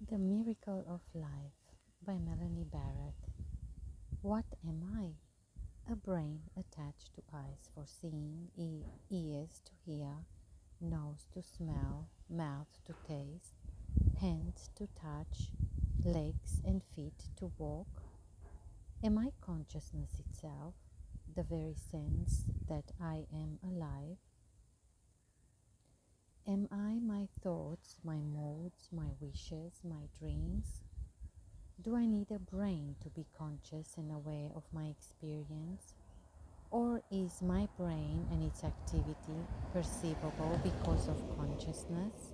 The Miracle of Life by Melanie Barrett. What am I? A brain attached to eyes for seeing, ears to hear, nose to smell, mouth to taste, hands to touch, legs and feet to walk. Am I consciousness itself, the very sense that I am alive? Am I my thoughts, my moods, my wishes, my dreams? Do I need a brain to be conscious and aware of my experience? Or is my brain and its activity perceivable because of consciousness?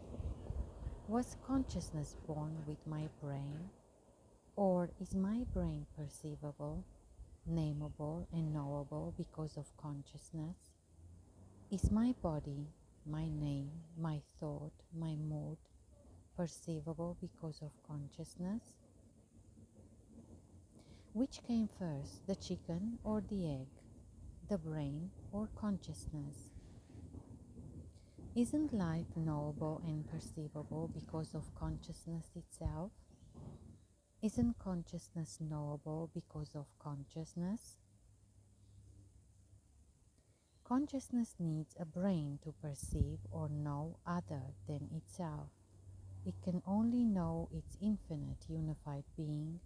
Was consciousness born with my brain? Or is my brain perceivable, nameable, and knowable because of consciousness? Is my body, my name, my thought, my mood perceivable because of consciousness? Which came first, the chicken or the egg, the brain or consciousness? Isn't life knowable and perceivable because of consciousness itself? Isn't consciousness knowable because of consciousness? Consciousness needs a brain to perceive or know other than itself. It can only know its infinite unified being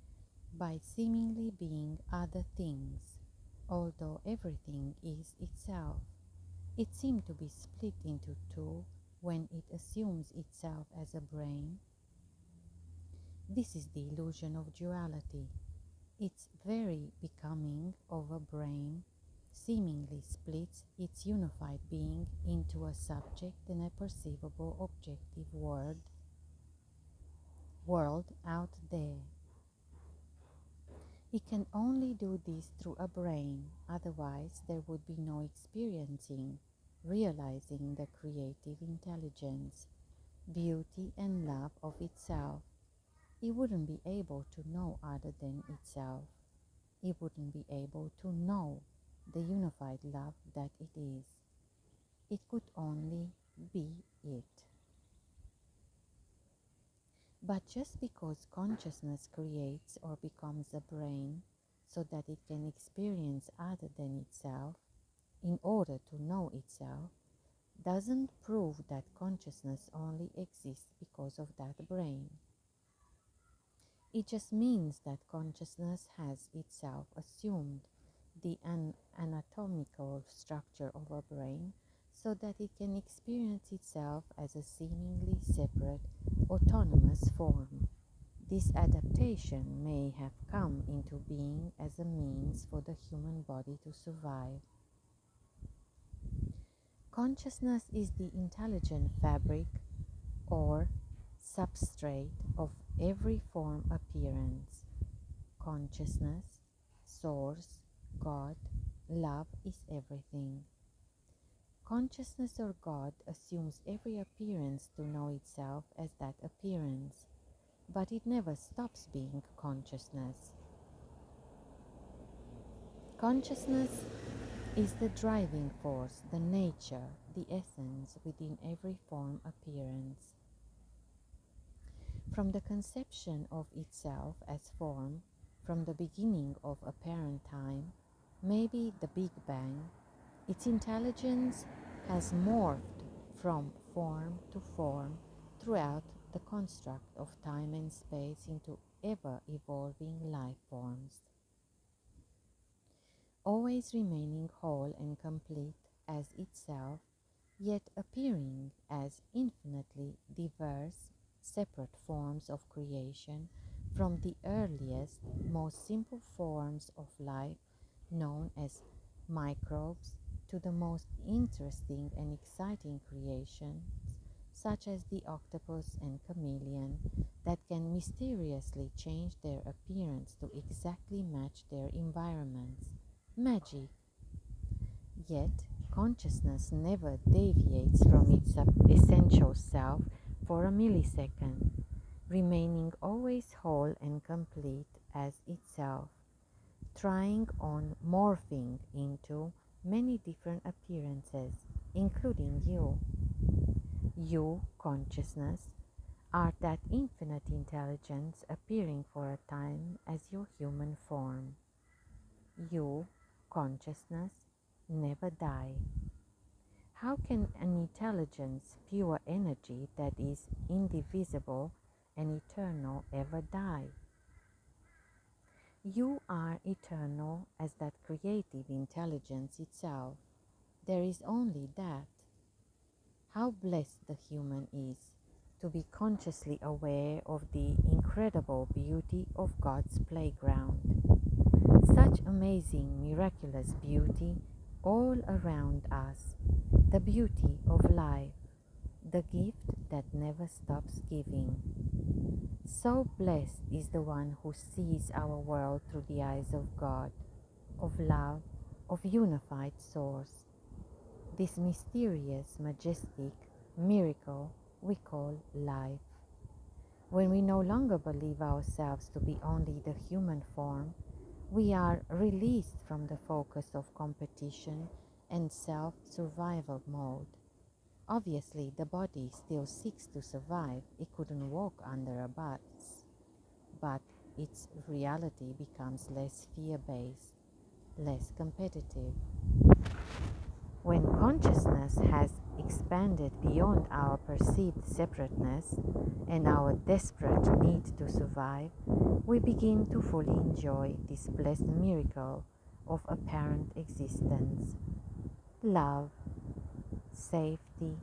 by seemingly being other things, although everything is itself. It seems to be split into two when it assumes itself as a brain. This is the illusion of duality. Its very becoming of a brain seemingly splits its unified being into a subject and a perceivable objective world out there. It can only do this through a brain, otherwise there would be no experiencing, realizing the creative intelligence, beauty and love of itself. It wouldn't be able to know other than itself. It wouldn't be able to know the unified love that it is. It could only be it. But just because consciousness creates or becomes a brain so that it can experience other than itself in order to know itself, doesn't prove that consciousness only exists because of that brain. It just means that consciousness has itself assumed the anatomical structure of a brain so that it can experience itself as a seemingly separate, autonomous form. This adaptation may have come into being as a means for the human body to survive. Consciousness is the intelligent fabric or substrate of every form appearance. Consciousness, source, God, love is everything. Consciousness or God assumes every appearance to know itself as that appearance, but it never stops being consciousness. Consciousness is the driving force, the nature, the essence within every form appearance. From the conception of itself as form, from the beginning of apparent time, maybe the Big Bang, its intelligence has morphed from form to form throughout the construct of time and space into ever-evolving life forms, always remaining whole and complete as itself, yet appearing as infinitely diverse, separate forms of creation from the earliest, most simple forms of life known as microbes to the most interesting and exciting creations such as the octopus and chameleon that can mysteriously change their appearance to exactly match their environments. Magic. Yet, consciousness never deviates from its essential self for a millisecond, remaining always whole and complete as itself, trying on morphing into many different appearances, including you. You, consciousness, are that infinite intelligence appearing for a time as your human form. You, consciousness, never die. How can an intelligence, pure energy that is indivisible and eternal ever die? You are eternal as that creative intelligence itself. There is only that. How blessed the human is to be consciously aware of the incredible beauty of God's playground. Such amazing, miraculous beauty all around us. The beauty of life, the gift that never stops giving. So blessed is the one who sees our world through the eyes of God, of love, of unified source. This mysterious, majestic miracle we call life. When we no longer believe ourselves to be only the human form, we are released from the focus of competition and self-survival mode. Obviously, the body still seeks to survive. It couldn't walk under a bus, but its reality becomes less fear-based, less competitive. When consciousness has expanded beyond our perceived separateness and our desperate need to survive, we begin to fully enjoy this blessed miracle of apparent existence. Love, safety,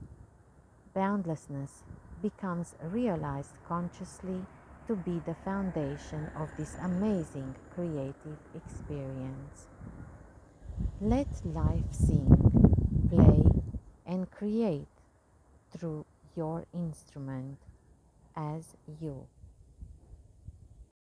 boundlessness becomes realized consciously to be the foundation of this amazing creative experience. Let life sing, play, and create through your instrument as you.